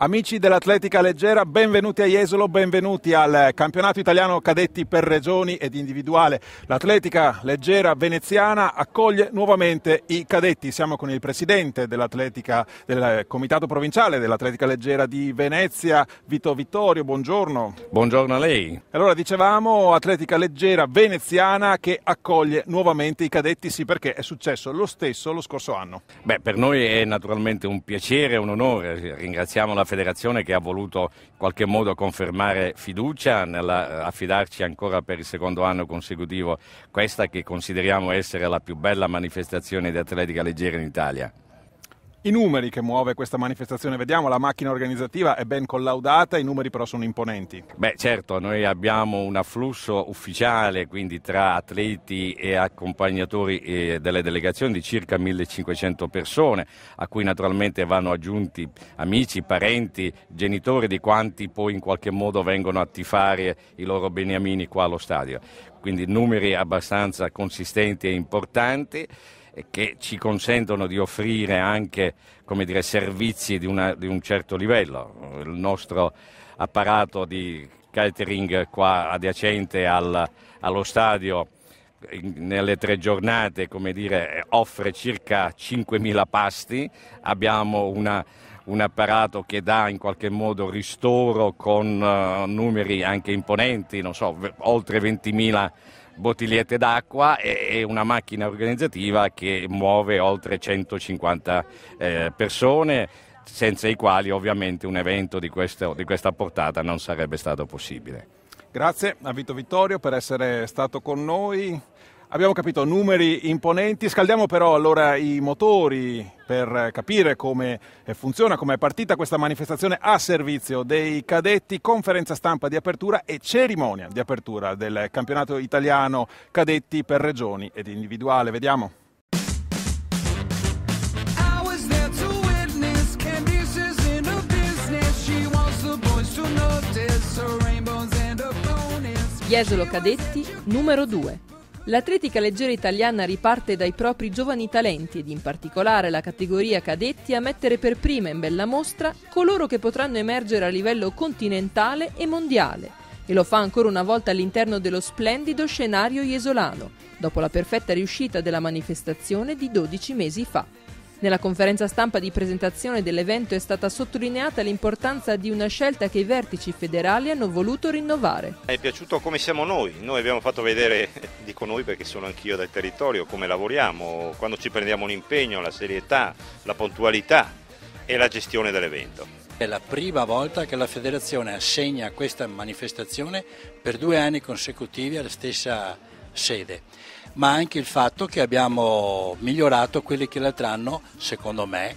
Amici dell'atletica leggera, benvenuti a Jesolo, benvenuti al campionato italiano cadetti per regioni ed individuale. L'atletica leggera veneziana accoglie nuovamente i cadetti. Siamo con il presidente del comitato provinciale dell'atletica leggera di Venezia, Vito Vittorio, buongiorno. Buongiorno a lei. Allora, dicevamo atletica leggera veneziana che accoglie nuovamente i cadetti, sì, perché è successo lo stesso lo scorso anno. Per noi è naturalmente un piacere e un onore. Ringraziamo la federazione che ha voluto in qualche modo confermare fiducia nell'affidarci ancora per il secondo anno consecutivo questa che consideriamo essere la più bella manifestazione di atletica leggera in Italia. I numeri che muove questa manifestazione, vediamo, la macchina organizzativa è ben collaudata, i numeri però sono imponenti. Certo, noi abbiamo un afflusso ufficiale, quindi tra atleti e accompagnatori delle delegazioni di circa 1500 persone, a cui naturalmente vanno aggiunti amici, parenti, genitori di quanti poi in qualche modo vengono a tifare i loro beniamini qua allo stadio. Quindi numeri abbastanza consistenti e importanti, che ci consentono di offrire anche, come dire, servizi di un certo livello. Il nostro apparato di catering qua adiacente allo stadio nelle 3 giornate, come dire, offre circa 5.000 pasti. Abbiamo un apparato che dà in qualche modo ristoro con numeri anche imponenti, non so, oltre 20.000 bottigliette d'acqua e una macchina organizzativa che muove oltre 150 persone, senza i quali ovviamente un evento di questa portata non sarebbe stato possibile. Grazie a Vito Vittorio per essere stato con noi. Abbiamo capito numeri imponenti, scaldiamo però allora i motori per capire come funziona, come è partita questa manifestazione a servizio dei cadetti, conferenza stampa di apertura e cerimonia di apertura del campionato italiano cadetti per regioni ed individuale. Vediamo. Jesolo Cadetti numero 2. L'atletica leggera italiana riparte dai propri giovani talenti ed in particolare la categoria cadetti a mettere per prima in bella mostra coloro che potranno emergere a livello continentale e mondiale. E lo fa ancora una volta all'interno dello splendido scenario jesolano, dopo la perfetta riuscita della manifestazione di 12 mesi fa. Nella conferenza stampa di presentazione dell'evento è stata sottolineata l'importanza di una scelta che i vertici federali hanno voluto rinnovare. È piaciuto come siamo noi abbiamo fatto vedere, dico noi perché sono anch'io del territorio, come lavoriamo, quando ci prendiamo un impegno, la serietà, la puntualità e la gestione dell'evento. È la prima volta che la federazione assegna questa manifestazione per 2 anni consecutivi alla stessa sede, ma anche il fatto che abbiamo migliorato quelli che l'altro anno, secondo me,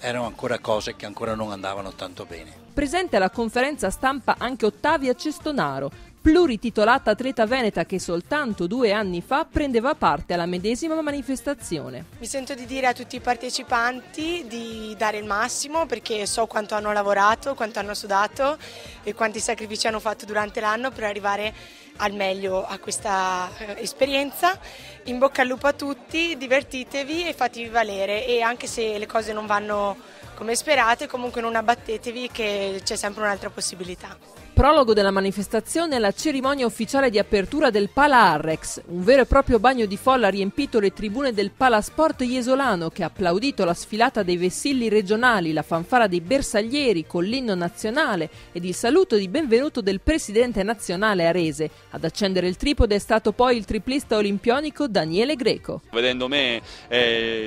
erano ancora cose che ancora non andavano tanto bene. Presente alla conferenza stampa anche Ottavia Cestonaro, plurititolata atleta veneta che soltanto 2 anni fa prendeva parte alla medesima manifestazione. Mi sento di dire a tutti i partecipanti di dare il massimo perché so quanto hanno lavorato, quanto hanno sudato e quanti sacrifici hanno fatto durante l'anno per arrivare al meglio a questa esperienza. In bocca al lupo a tutti, divertitevi e fatevi valere e anche se le cose non vanno come sperate comunque non abbattetevi che c'è sempre un'altra possibilità. Prologo della manifestazione è la cerimonia ufficiale di apertura del Pala Arrex, un vero e proprio bagno di folla ha riempito le tribune del Palasport jesolano che ha applaudito la sfilata dei vessilli regionali, la fanfara dei bersaglieri con l'inno nazionale ed il saluto di benvenuto del presidente nazionale Arese. Ad accendere il tripode è stato poi il triplista olimpionico Daniele Greco. Vedendo me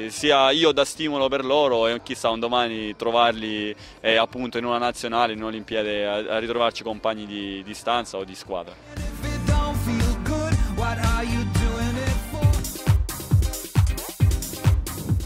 sia io da stimolo per loro e chissà un domani trovarli appunto in una nazionale, in un'Olimpiade a ritrovarci compagni di stanza o di squadra.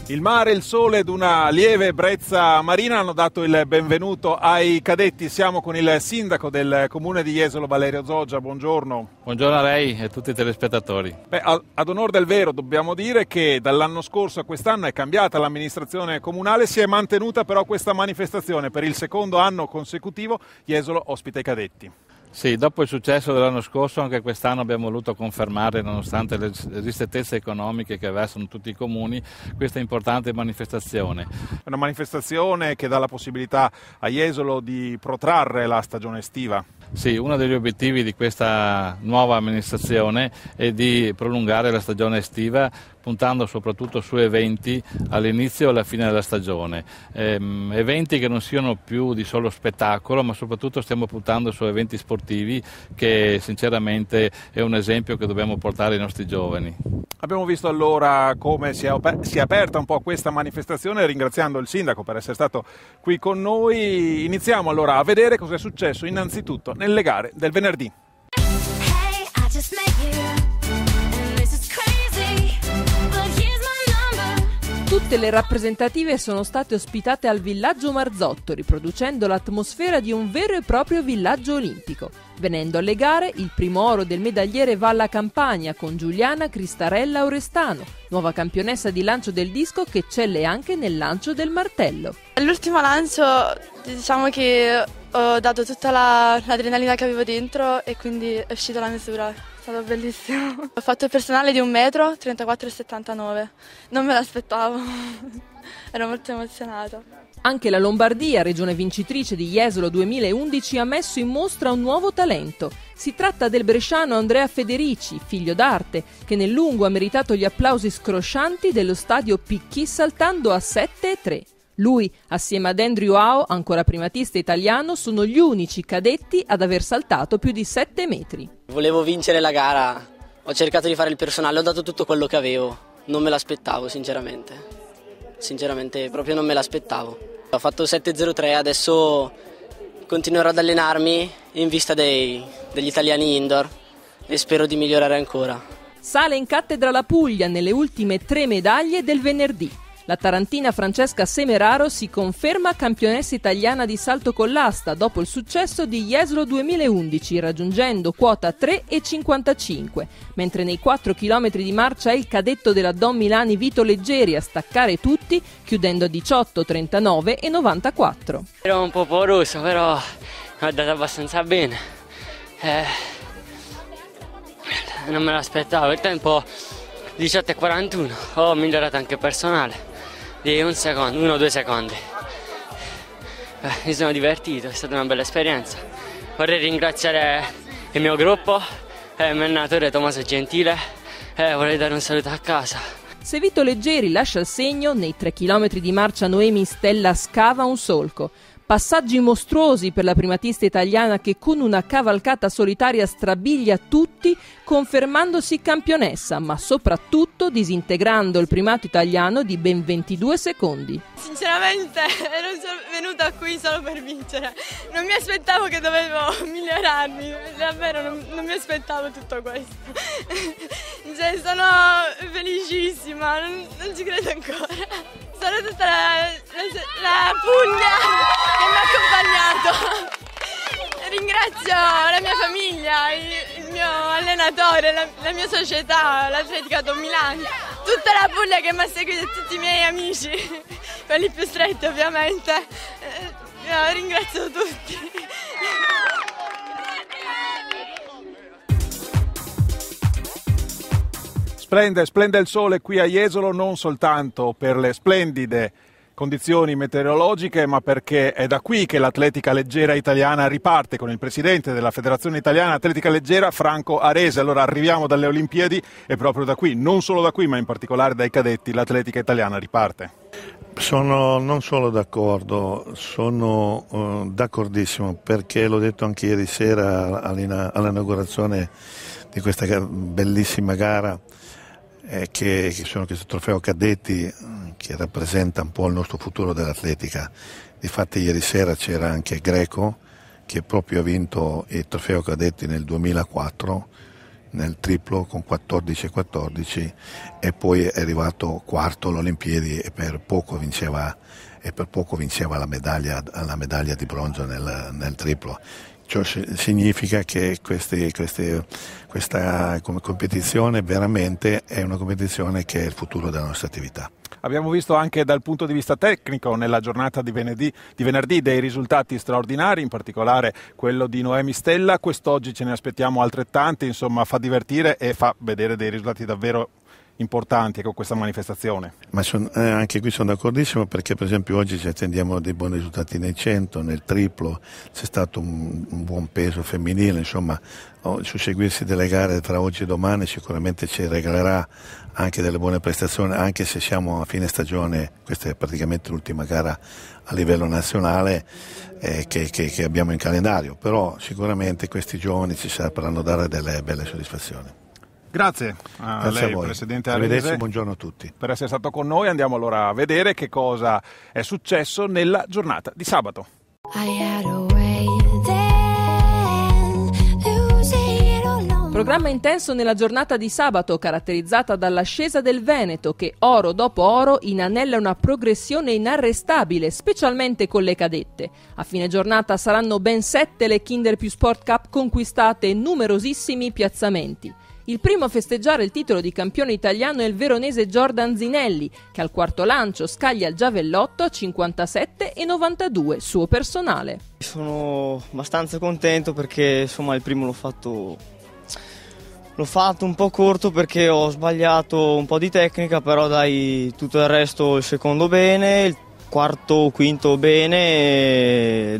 Il mare, il sole ed una lieve brezza marina hanno dato il benvenuto ai cadetti. Siamo con il sindaco del comune di Jesolo, Valerio Zoggia. Buongiorno. Buongiorno a lei e a tutti i telespettatori. Ad onor del vero dobbiamo dire che dall'anno scorso a quest'anno è cambiata l'amministrazione comunale, si è mantenuta però questa manifestazione. Per il secondo anno consecutivo Jesolo ospita i cadetti. Sì, dopo il successo dell'anno scorso anche quest'anno abbiamo voluto confermare, nonostante le ristrettezze economiche che versano tutti i comuni, questa importante manifestazione. È una manifestazione che dà la possibilità a Jesolo di protrarre la stagione estiva. Sì, uno degli obiettivi di questa nuova amministrazione è di prolungare la stagione estiva, puntando soprattutto su eventi all'inizio e alla fine della stagione. Eventi che non siano più di solo spettacolo, ma soprattutto stiamo puntando su eventi sportivi, che sinceramente è un esempio che dobbiamo portare ai nostri giovani. Abbiamo visto allora come si è aperta un po' questa manifestazione, ringraziando il sindaco per essere stato qui con noi. Iniziamo allora a vedere cosa è successo innanzitutto nelle gare del venerdì. Tutte le rappresentative sono state ospitate al Villaggio Marzotto, riproducendo l'atmosfera di un vero e proprio villaggio olimpico. Venendo alle gare, il primo oro del medagliere va alla Campania con Giuliana Cristarella Orestano, nuova campionessa di lancio del disco che eccelle anche nel lancio del martello. All'ultimo lancio diciamo che ho dato tutta l'adrenalina che avevo dentro e quindi è uscita la misura. È stato bellissimo. Ho fatto il personale di 1 metro, 34,79. Non me l'aspettavo, ero molto emozionata. Anche la Lombardia, regione vincitrice di Jesolo 2011, ha messo in mostra un nuovo talento. Si tratta del bresciano Andrea Federici, figlio d'arte, che nel lungo ha meritato gli applausi scroscianti dello stadio Picchi saltando a 7,3. Lui, assieme ad Andrew Ao, ancora primatista italiano, sono gli unici cadetti ad aver saltato più di 7 metri. Volevo vincere la gara, ho cercato di fare il personale, ho dato tutto quello che avevo, non me l'aspettavo sinceramente proprio non me l'aspettavo. Ho fatto 7,03, adesso continuerò ad allenarmi in vista degli italiani indoor e spero di migliorare ancora. Sale in cattedra la Puglia nelle ultime 3 medaglie del venerdì. La tarantina Francesca Semeraro si conferma campionessa italiana di salto con l'asta dopo il successo di Jesolo 2011, raggiungendo quota 3,55, mentre nei 4 km di marcia è il cadetto della Don Milani Vito Leggeri a staccare tutti, chiudendo a 18,39 e 94. Ero un po' pauroso, però ho dato abbastanza bene. Non me l'aspettavo, il tempo 18,41, ho migliorato anche personale. Di 1 o 2 secondi. Mi sono divertito, è stata una bella esperienza. Vorrei ringraziare il mio gruppo, il mio allenatore Tommaso Gentile e vorrei dare un saluto a casa. Se Vito Leggeri lascia il segno, nei 3 km di marcia Noemi Stella scava un solco. Passaggi mostruosi per la primatista italiana che con una cavalcata solitaria strabiglia tutti, confermandosi campionessa, ma soprattutto disintegrando il primato italiano di ben 22 secondi. Sinceramente ero venuta qui solo per vincere, non mi aspettavo che dovevo migliorarmi, davvero non mi aspettavo tutto questo. Sono felicissima, non ci credo ancora. Sono tutta la Puglia che mi ha accompagnato. Ringrazio la mia famiglia, il mio allenatore, la mia società, l'Atletica Don Milani, tutta la Puglia che mi ha seguito e tutti i miei amici, quelli più stretti ovviamente. Ringrazio tutti. Splende il sole qui a Jesolo non soltanto per le splendide condizioni meteorologiche, ma perché è da qui che l'atletica leggera italiana riparte con il presidente della Federazione Italiana Atletica Leggera, Franco Arese. Allora arriviamo dalle Olimpiadi e proprio da qui, non solo da qui, ma in particolare dai cadetti, l'atletica italiana riparte. Sono non solo d'accordo, sono d'accordissimo, perché l'ho detto anche ieri sera all'inaugurazione di questa bellissima gara, che sono questo trofeo cadetti che rappresenta un po' il nostro futuro dell'atletica. Difatti ieri sera c'era anche Greco che proprio ha vinto il trofeo cadetti nel 2004 nel triplo con 14,14 e poi è arrivato quarto alle Olimpiadi e per poco vinceva la medaglia di bronzo nel triplo. Ciò significa che questa competizione veramente è una competizione che è il futuro della nostra attività. Abbiamo visto anche dal punto di vista tecnico nella giornata di venerdì dei risultati straordinari, in particolare quello di Noemi Stella. Quest'oggi ce ne aspettiamo altrettanti, insomma fa divertire e fa vedere dei risultati davvero importanti con questa manifestazione. Ma anche qui sono d'accordissimo, perché per esempio oggi ci attendiamo dei buoni risultati nei 100, nel triplo, c'è stato un buon peso femminile, insomma il susseguirsi delle gare tra oggi e domani sicuramente ci regalerà anche delle buone prestazioni, anche se siamo a fine stagione. Questa è praticamente l'ultima gara a livello nazionale che abbiamo in calendario, però sicuramente questi giovani ci sapranno dare delle belle soddisfazioni. Grazie a lei, Presidente Arese, buongiorno a tutti. Per essere stato con noi. Andiamo allora a vedere che cosa è successo nella giornata di sabato. Programma intenso nella giornata di sabato, caratterizzata dall'ascesa del Veneto che oro dopo oro inanella una progressione inarrestabile, specialmente con le cadette. A fine giornata saranno ben 7 le Kinder Più Sport Cup conquistate e numerosissimi piazzamenti. Il primo a festeggiare il titolo di campione italiano è il veronese Jordan Zinelli, che al quarto lancio scaglia il giavellotto a 57,92 suo personale. Sono abbastanza contento perché insomma il primo l'ho fatto un po' corto perché ho sbagliato un po' di tecnica, però dai, tutto il resto il secondo bene, il quarto, quinto bene,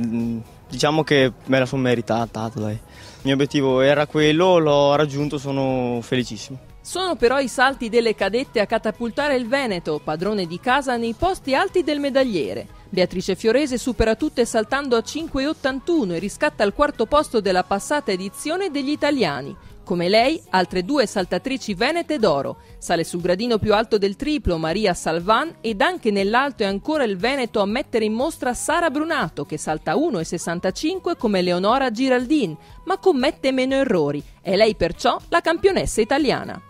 diciamo che me la sono meritata, dai. Il mio obiettivo era quello, l'ho raggiunto, sono felicissimo. Sono però i salti delle cadette a catapultare il Veneto, padrone di casa nei posti alti del medagliere. Beatrice Fiorese supera tutte saltando a 5,81 e riscatta il quarto posto della passata edizione degli italiani. Come lei, altre 2 saltatrici venete d'oro. Sale sul gradino più alto del triplo Maria Salvan ed anche nell'alto è ancora il Veneto a mettere in mostra Sara Brunato, che salta 1,65 come Leonora Giraldin, ma commette meno errori. È lei perciò la campionessa italiana.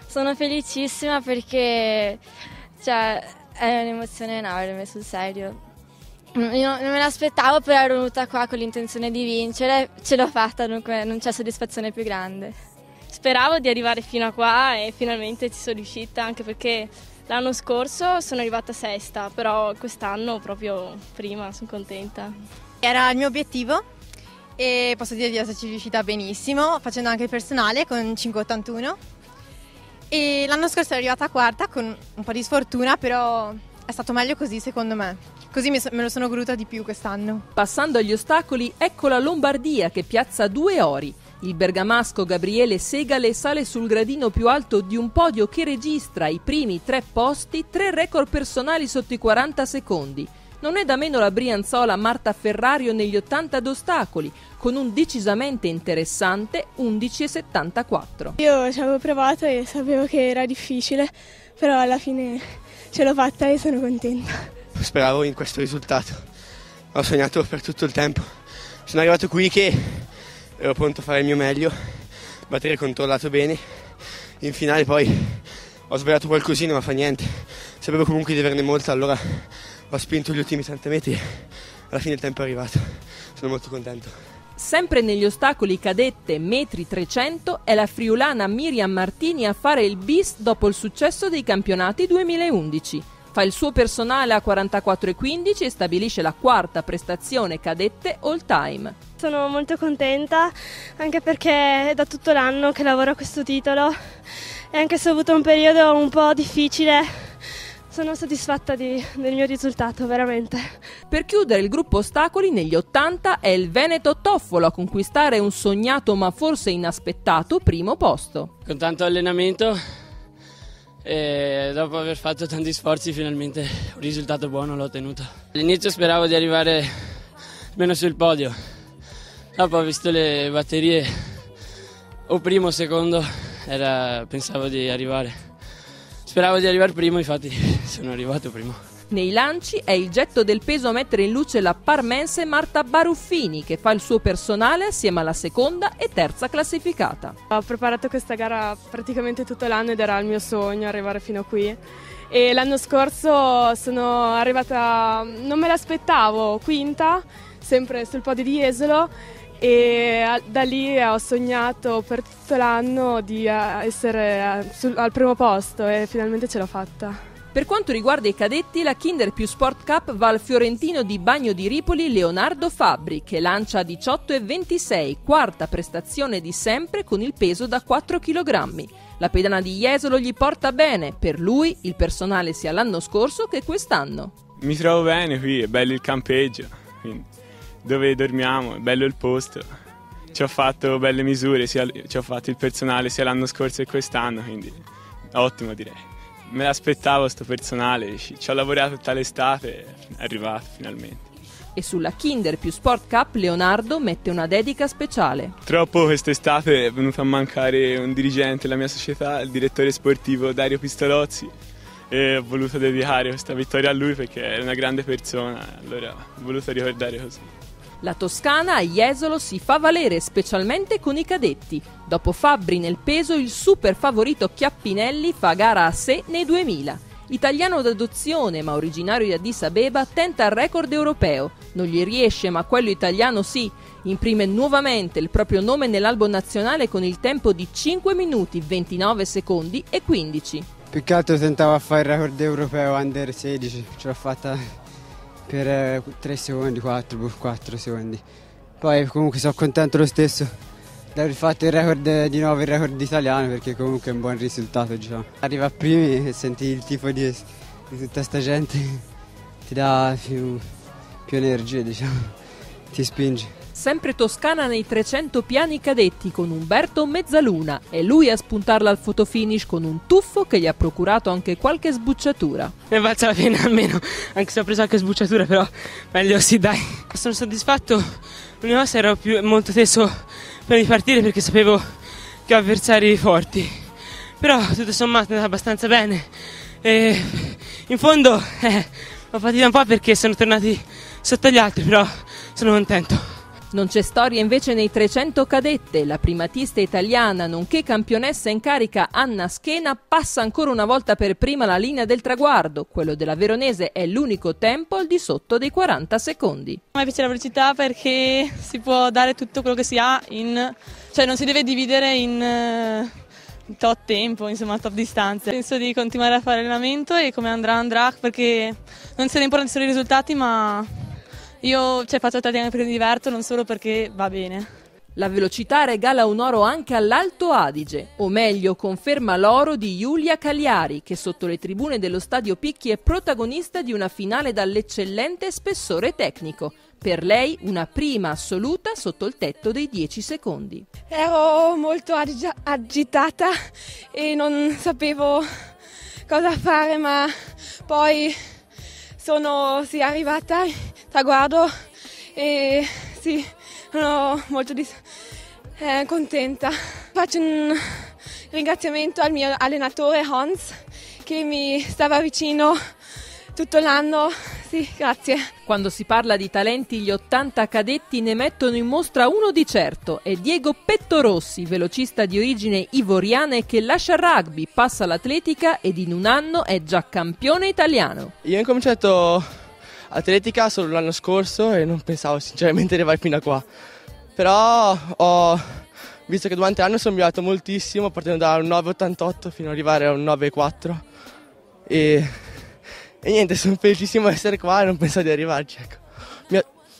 Sono felicissima perché è un'emozione enorme, sul serio. Io non me l'aspettavo, però ero venuta qua con l'intenzione di vincere, ce l'ho fatta, dunque non c'è soddisfazione più grande. Speravo di arrivare fino a qua e finalmente ci sono riuscita, anche perché l'anno scorso sono arrivata sesta, però quest'anno proprio prima, sono contenta. Era il mio obiettivo e posso dire di esserci riuscita benissimo, facendo anche il personale con 5,81. E l'anno scorso ero arrivata quarta con un po' di sfortuna, però è stato meglio così secondo me. Così me lo sono goduta di più quest'anno. Passando agli ostacoli, ecco la Lombardia che piazza 2 ori. Il bergamasco Gabriele Segale sale sul gradino più alto di un podio che registra i primi 3 posti, 3 record personali sotto i 40 secondi. Non è da meno la brianzola Marta Ferrario negli 80 d'ostacoli, con un decisamente interessante 11,74. Io ci avevo provato e sapevo che era difficile, però alla fine ce l'ho fatta e sono contenta. Speravo in questo risultato, ho sognato per tutto il tempo. Sono arrivato qui che ero pronto a fare il mio meglio, battere controllato bene. In finale poi ho sbagliato qualcosina, ma fa niente. Sapevo comunque di averne molta, allora ho spinto gli ultimi 30 metri. Alla fine il tempo è arrivato, sono molto contento. Sempre negli ostacoli cadette metri 300 è la friulana Miriam Martini a fare il bis dopo il successo dei campionati 2011. Fa il suo personale a 44,15 e stabilisce la quarta prestazione cadette all time. Sono molto contenta anche perché è da tutto l'anno che lavoro a questo titolo e anche se ho avuto un periodo un po' difficile sono soddisfatta del mio risultato, veramente. Per chiudere il gruppo ostacoli negli 80 è il Veneto Toffolo a conquistare un sognato ma forse inaspettato primo posto. Con tanto allenamento e dopo aver fatto tanti sforzi finalmente un risultato buono l'ho ottenuto. All'inizio speravo di arrivare meno sul podio, dopo ho visto le batterie o primo o secondo, pensavo di arrivare. Speravo di arrivare primo, infatti sono arrivato primo. Nei lanci è il getto del peso a mettere in luce la parmense Marta Baruffini, che fa il suo personale assieme alla seconda e terza classificata. Ho preparato questa gara praticamente tutto l'anno ed era il mio sogno arrivare fino a qui. E l'anno scorso sono arrivata, non me l'aspettavo, quinta, sempre sul podio di Jesolo. E da lì ho sognato per tutto l'anno di essere al primo posto e finalmente ce l'ho fatta. Per quanto riguarda i cadetti, la Kinder Più Sport Cup va al fiorentino di Bagno di Ripoli Leonardo Fabbri, che lancia a 18,26, quarta prestazione di sempre con il peso da 4 kg. La pedana di Jesolo gli porta bene, per lui il personale sia l'anno scorso che quest'anno. Mi trovo bene qui, è bello il campeggio, quindi dove dormiamo, è bello il posto. Ci ho fatto belle misure, ci ho fatto il personale sia l'anno scorso che quest'anno, quindi ottimo direi. Me l'aspettavo sto personale, ci ho lavorato tutta l'estate, è arrivato finalmente. E sulla Kinder Più Sport Cup Leonardo mette una dedica speciale. Troppo quest'estate è venuto a mancare un dirigente della mia società, il direttore sportivo Dario Pistolozzi, e ho voluto dedicare questa vittoria a lui perché è una grande persona, allora ho voluto ricordare così. La Toscana a Jesolo si fa valere specialmente con i cadetti. Dopo Fabbri nel peso, il super favorito Chiappinelli fa gara a sé nei 2000. Italiano d'adozione ma originario di Addis Abeba, tenta il record europeo. Non gli riesce, ma quello italiano sì. Imprime nuovamente il proprio nome nell'albo nazionale con il tempo di 5 minuti, 29 secondi e 15. Più che altro tentavo a fare il record europeo under 16, ce l'ho fatta per 3 secondi, 4 secondi. Poi comunque sono contento lo stesso di aver fatto il record di nuovo, il record italiano, perché comunque è un buon risultato, diciamo. Arriva a primi e senti il tifo di tutta sta gente, ti dà più energia, diciamo, ti spinge. Sempre Toscana nei 300 piani cadetti con Umberto Mezzaluna, è lui a spuntarla al fotofinish con un tuffo che gli ha procurato anche qualche sbucciatura. Mi è valsa la pena almeno, anche se ho preso anche sbucciatura, però meglio sì dai. Sono soddisfatto, l'unica cosa ero molto teso per ripartire perché sapevo che ho avversari forti, però tutto sommato è andato abbastanza bene e in fondo ho fatito un po' perché sono tornati sotto gli altri, però sono contento. Non c'è storia invece nei 300 cadette. La primatista italiana, nonché campionessa in carica Anna Schena, passa ancora una volta per prima la linea del traguardo. Quello della veronese è l'unico tempo al di sotto dei 40 secondi. A me piace la velocità perché si può dare tutto quello che si ha, cioè non si deve dividere in tot tempo, insomma top distanze. Penso di continuare a fare allenamento e come andrà perché non sono importanti solo i risultati, ma io faccio atletica perché mi diverto, non solo perché va bene. La velocità regala un oro anche all'Alto Adige, o meglio conferma l'oro di Giulia Cagliari, che sotto le tribune dello Stadio Picchi è protagonista di una finale dall'eccellente spessore tecnico. Per lei una prima assoluta sotto il tetto dei 10 secondi. Ero molto agitata e non sapevo cosa fare, ma poi sono arrivata al traguardo e sì, sono molto contenta. Faccio un ringraziamento al mio allenatore Hans che mi stava vicino tutto l'anno. Sì, grazie. Quando si parla di talenti, gli 80 cadetti ne mettono in mostra uno di certo, è Diego Pettorossi, velocista di origine ivoriana e che lascia il rugby, passa all'atletica ed in un anno è già campione italiano. Io ho incominciato atletica solo l'anno scorso e non pensavo sinceramente di arrivare fino a qua, però ho visto che durante l'anno sono migliorato moltissimo, partendo da un 9,88 fino ad arrivare a un 9,4 e niente, sono felicissimo di essere qua e non pensavo di arrivarci, ecco.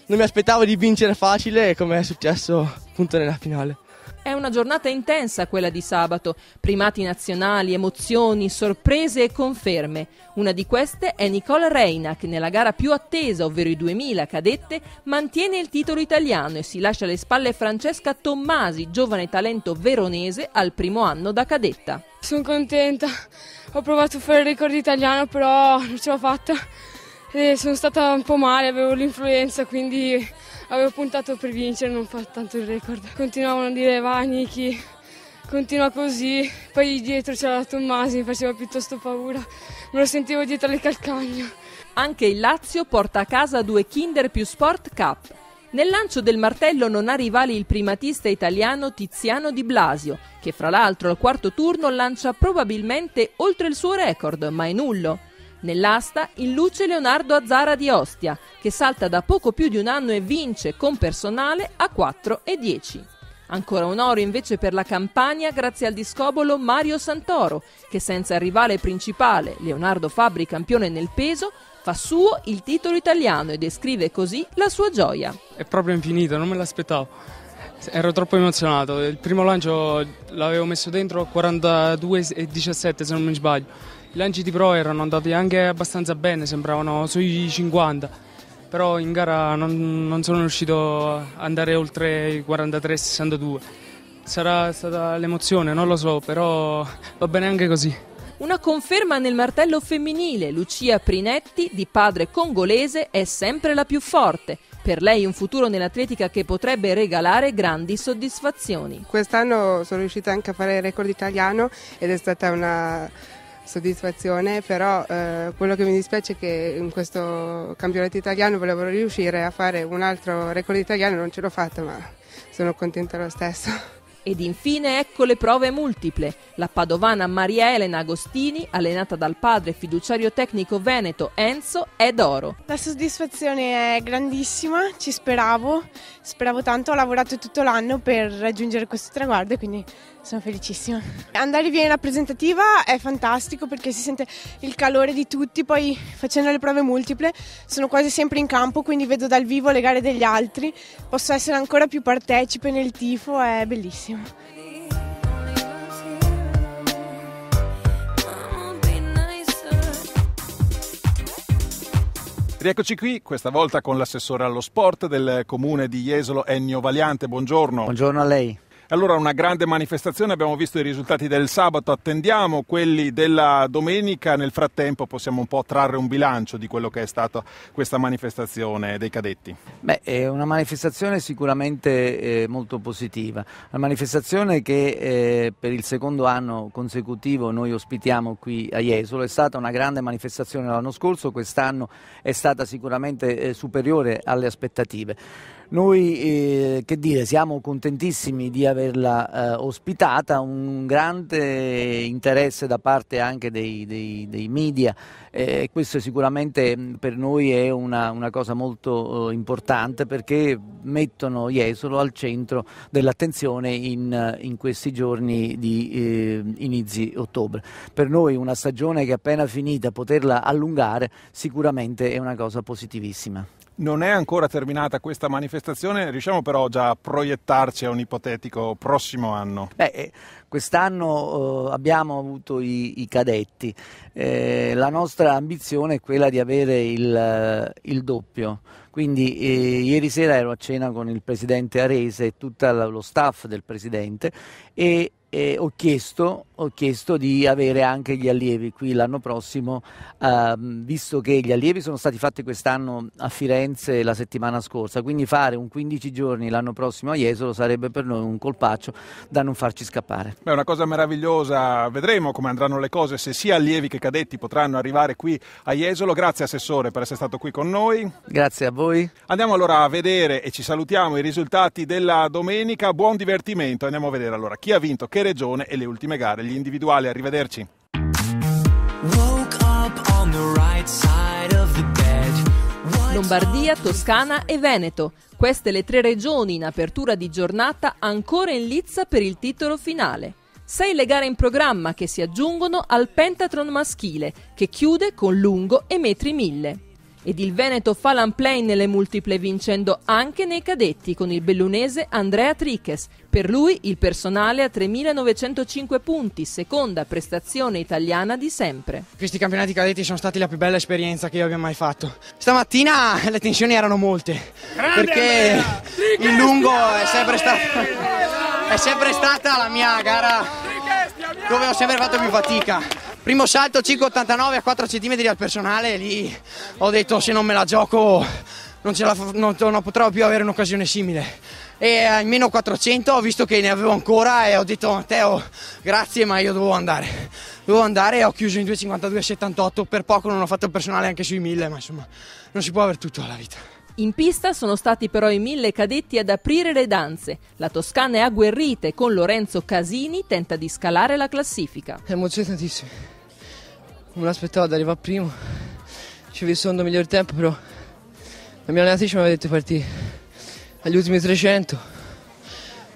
Non mi aspettavo di vincere facile come è successo appunto nella finale. È una giornata intensa quella di sabato, primati nazionali, emozioni, sorprese e conferme. Una di queste è Nicole Reina che nella gara più attesa, ovvero i 2000 cadette, mantiene il titolo italiano e si lascia alle spalle Francesca Tommasi, giovane talento veronese al primo anno da cadetta. Sono contenta, ho provato a fare il record italiano però non ce l'ho fatta e sono stata un po' male, avevo l'influenza quindi avevo puntato per vincere, non fa tanto il record. Continuavano a dire vai Niki, continua così, poi dietro c'era Tommasi, mi faceva piuttosto paura, me lo sentivo dietro le calcagno. Anche il Lazio porta a casa 2 Kinder Più Sport Cup. Nel lancio del martello non ha rivali il primatista italiano Tiziano Di Blasio, che fra l'altro al quarto turno lancia probabilmente oltre il suo record, ma è nullo. Nell'asta in luce Leonardo Azzara di Ostia, che salta da poco più di un anno e vince con personale a 4 e 10. Ancora un oro invece per la Campania grazie al discobolo Mario Santoro, che senza il rivale principale, Leonardo Fabbri campione nel peso, fa suo il titolo italiano e descrive così la sua gioia. È proprio infinito, non me l'aspettavo. Ero troppo emozionato. Il primo lancio l'avevo messo dentro a 42,17 se non mi sbaglio. I lanci di pro erano andati anche abbastanza bene, sembravano sui 50. Però in gara non sono riuscito ad andare oltre i 43,62. Sarà stata l'emozione, non lo so, però va bene anche così. Una conferma nel martello femminile, Lucia Prinetti, di padre congolese, è sempre la più forte. Per lei un futuro nell'atletica che potrebbe regalare grandi soddisfazioni. Quest'anno sono riuscita anche a fare il record italiano ed è stata una soddisfazione, però quello che mi dispiace è che in questo campionato italiano volevo riuscire a fare un altro record italiano, non ce l'ho fatta, ma sono contenta lo stesso. Ed infine ecco le prove multiple. La padovana Maria Elena Agostini, allenata dal padre fiduciario tecnico veneto Enzo, è d'oro. La soddisfazione è grandissima, ci speravo tanto, ho lavorato tutto l'anno per raggiungere questo traguardo e quindi sono felicissima. Andare via in rappresentativa è fantastico perché si sente il calore di tutti, poi facendo le prove multiple sono quasi sempre in campo, quindi vedo dal vivo le gare degli altri, posso essere ancora più partecipe nel tifo, è bellissimo. Rieccoci qui, questa volta con l'assessore allo sport del comune di Jesolo, Ennio Valiante. Buongiorno. Buongiorno a lei. Allora, una grande manifestazione, abbiamo visto i risultati del sabato, attendiamo quelli della domenica, nel frattempo possiamo un po' trarre un bilancio di quello che è stata questa manifestazione dei cadetti. Beh, è una manifestazione sicuramente molto positiva, una manifestazione che per il secondo anno consecutivo noi ospitiamo qui a Jesolo, è stata una grande manifestazione l'anno scorso, quest'anno è stata sicuramente superiore alle aspettative. Noi siamo contentissimi di averla ospitata, un grande interesse da parte anche dei media, questo sicuramente per noi è una cosa molto importante perché mettono Jesolo al centro dell'attenzione in questi giorni di inizi ottobre. Per noi una stagione che è appena finita, poterla allungare sicuramente è una cosa positivissima. Non è ancora terminata questa manifestazione, riusciamo però già a proiettarci a un ipotetico prossimo anno? Quest'anno abbiamo avuto i cadetti, la nostra ambizione è quella di avere il doppio, quindi ieri sera ero a cena con il presidente Arese e tutto lo staff del presidente e ho chiesto di avere anche gli allievi qui l'anno prossimo, visto che gli allievi sono stati fatti quest'anno a Firenze la settimana scorsa, quindi fare un 15 giorni l'anno prossimo a Jesolo sarebbe per noi un colpaccio da non farci scappare. È una cosa meravigliosa, vedremo come andranno le cose, se sia allievi che cadetti potranno arrivare qui a Jesolo. Grazie Assessore per essere stato qui con noi. Grazie a voi. Andiamo allora a vedere e ci salutiamo i risultati della domenica, buon divertimento, andiamo a vedere allora chi ha vinto, che regione e le ultime gare, gli individuali, arrivederci. Lombardia, Toscana e Veneto. Queste le tre regioni in apertura di giornata ancora in lizza per il titolo finale. 6 le gare in programma che si aggiungono al pentathlon maschile che chiude con lungo e metri 1000. Ed il Veneto fa l'unplay nelle multiple vincendo anche nei cadetti con il bellunese Andrea Triches. Per lui il personale a 3.905 punti, seconda prestazione italiana di sempre. Questi campionati cadetti sono stati la più bella esperienza che io abbia mai fatto. Stamattina le tensioni erano molte, perché il lungo è sempre stata la mia gara dove ho sempre fatto più fatica. Primo salto 5,89 a 4 cm al personale, lì ho detto se non me la gioco non potrò più avere un'occasione simile. E in meno 400 ho visto che ne avevo ancora e ho detto Matteo grazie ma io dovevo andare e ho chiuso in 2,52,78, per poco non ho fatto il personale anche sui 1000, ma insomma non si può avere tutto alla vita. In pista sono stati però i 1000 cadetti ad aprire le danze. La Toscana è agguerrita e con Lorenzo Casini tenta di scalare la classifica. È emozionatissimo, non me l'aspettavo ad arrivare primo, ci ho visto un miglior tempo, però la mia allenatrice mi aveva detto di partire agli ultimi 300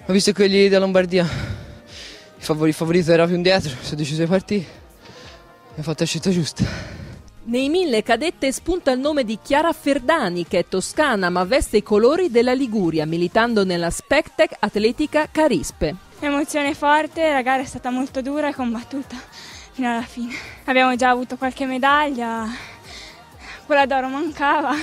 Ho visto quelli della Lombardia, il favorito era più indietro, sono deciso di partire e ho fatto la scelta giusta. Nei 1000 cadette spunta il nome di Chiara Ferdani, che è toscana ma veste i colori della Liguria, militando nella Spectec Atletica Carispe. Emozione forte, la gara è stata molto dura e combattuta fino alla fine. Abbiamo già avuto qualche medaglia, quella d'oro mancava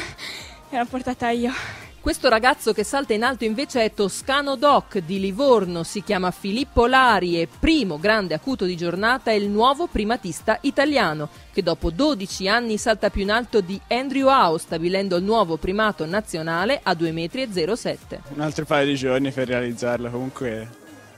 e l'ho portata io. Questo ragazzo che salta in alto invece è toscano doc di Livorno, si chiama Filippo Lari e primo grande acuto di giornata è il nuovo primatista italiano che dopo 12 anni salta più in alto di Andrew Howe, stabilendo il nuovo primato nazionale a 2,07 m. Un altro paio di giorni per realizzarlo, comunque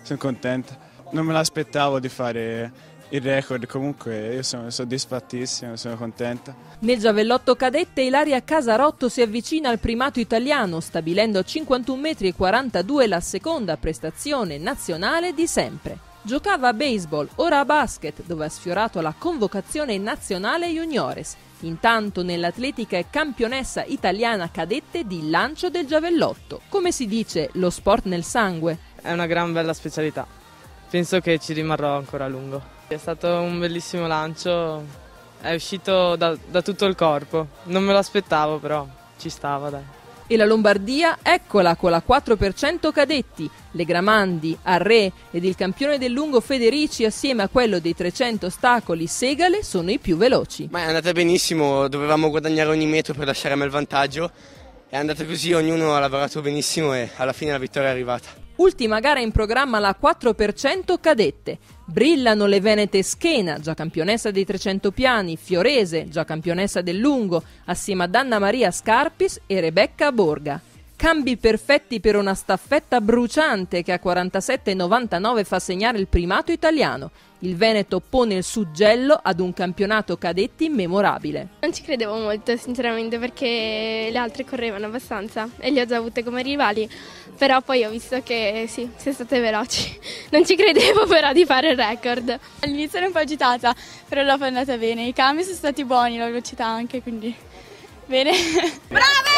sono contento. Non me l'aspettavo di fare il record, comunque io sono soddisfattissimo, sono contento. Nel giavellotto cadette Ilaria Casarotto si avvicina al primato italiano, stabilendo a 51,42 m la seconda prestazione nazionale di sempre. Giocava a baseball, ora a basket, dove ha sfiorato la convocazione nazionale juniores. Intanto nell'atletica è campionessa italiana cadette di lancio del giavellotto. Come si dice, lo sport nel sangue. È una gran bella specialità, penso che ci rimarrò ancora a lungo. È stato un bellissimo lancio, è uscito da tutto il corpo, non me lo aspettavo però ci stava dai. E la Lombardia, eccola con la 4% cadetti, le Gramandi, Arré ed il campione del lungo Federici assieme a quello dei 300 ostacoli Segale sono i più veloci. Ma è andata benissimo, dovevamo guadagnare ogni metro per lasciare a me il vantaggio, è andata così, ognuno ha lavorato benissimo e alla fine la vittoria è arrivata. Ultima gara in programma la 4% cadette. Brillano le venete Schena, già campionessa dei 300 piani, Fiorese, già campionessa del lungo, assieme ad Anna Maria Scarpis e Rebecca Borga. Cambi perfetti per una staffetta bruciante che a 47,99 fa segnare il primato italiano. Il Veneto pone il suggello ad un campionato cadetti memorabile. Non ci credevo molto sinceramente perché le altre correvano abbastanza e le ho già avute come rivali, però poi ho visto che sì, siete state veloci. Non ci credevo però di fare il record. All'inizio ero un po' agitata, però dopo è andata bene. I cambi sono stati buoni, la velocità anche, quindi bene. Brave!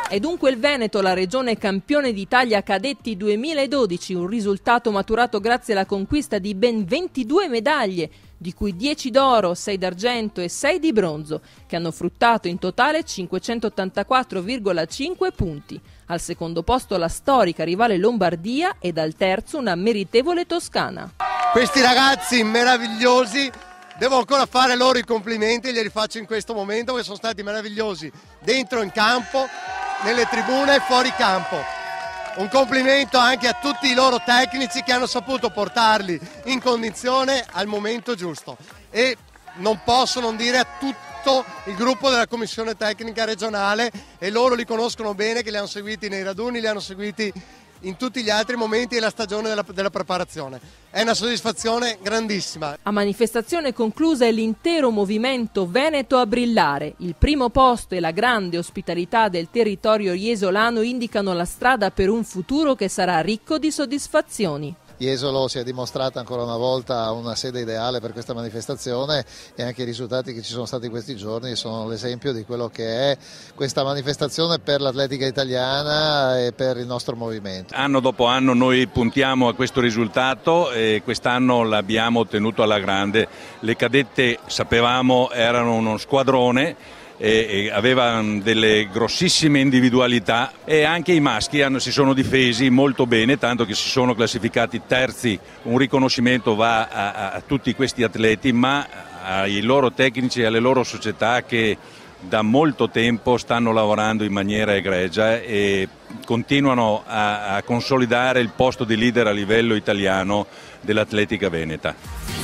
È dunque il Veneto la regione campione d'Italia cadetti 2012, un risultato maturato grazie alla conquista di ben 22 medaglie, di cui 10 d'oro, 6 d'argento e 6 di bronzo, che hanno fruttato in totale 584,5 punti. Al secondo posto la storica rivale Lombardia ed al terzo una meritevole Toscana. Questi ragazzi meravigliosi, devo ancora fare loro i complimenti, li rifaccio in questo momento perché sono stati meravigliosi dentro in campo, nelle tribune e fuori campo. Un complimento anche a tutti i loro tecnici che hanno saputo portarli in condizione al momento giusto e non posso non dire a tutto il gruppo della commissione tecnica regionale, e loro li conoscono bene, che li hanno seguiti nei raduni, li hanno seguiti in tutti gli altri momenti della stagione della preparazione. È una soddisfazione grandissima. A manifestazione conclusa è l'intero movimento veneto a brillare. Il primo posto e la grande ospitalità del territorio iesolano indicano la strada per un futuro che sarà ricco di soddisfazioni. Jesolo si è dimostrata ancora una volta una sede ideale per questa manifestazione e anche i risultati che ci sono stati questi giorni sono l'esempio di quello che è questa manifestazione per l'atletica italiana e per il nostro movimento. Anno dopo anno noi puntiamo a questo risultato e quest'anno l'abbiamo ottenuto alla grande. Le cadette, sapevamo, erano uno squadrone e avevano delle grossissime individualità, e anche i maschi si sono difesi molto bene, tanto che si sono classificati terzi. Un riconoscimento va a tutti questi atleti, ma ai loro tecnici e alle loro società che da molto tempo stanno lavorando in maniera egregia e continuano a consolidare il posto di leader a livello italiano dell'atletica veneta.